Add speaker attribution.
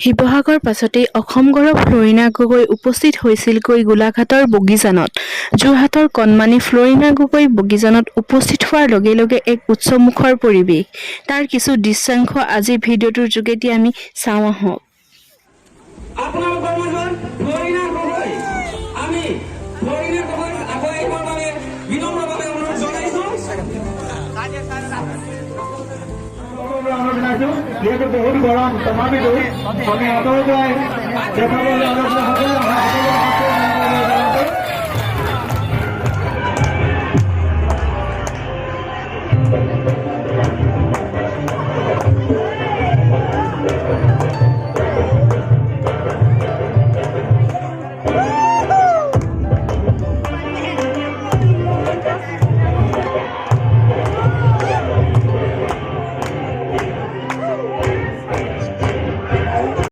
Speaker 1: শিৱসাগৰ পাছতেই অসম গৌৰৱ ফ্লৰিনাগগৈ উপস্থিত হৈছিলগৈ গোলাঘাটৰ বগিজানত। যোৰহাটৰ কণমানি ফ্লৰিনাগগৈ বগিজানত উপস্থিত হোৱাৰ লগে লগে এক উৎসৱমুখৰ পৰিৱেশ। তাৰ কিছু দৃশ্যাংশ আজি ভিডিঅ'টোৰ যোগেদি আমি চাওঁ আহক।
Speaker 2: আপোনালোকৰ মাজত ফ্লৰিনাগগৈ আমি ফ্লৰিনাগগৈ আগুৱাই আহিবৰ বাবে বিনম্ৰভাৱে অনুৰোধ জনাইছো।
Speaker 3: যেহেতু বহুত গৰম তথাপিতো আমি আঁতৰৰ পৰাই দেখাবলৈ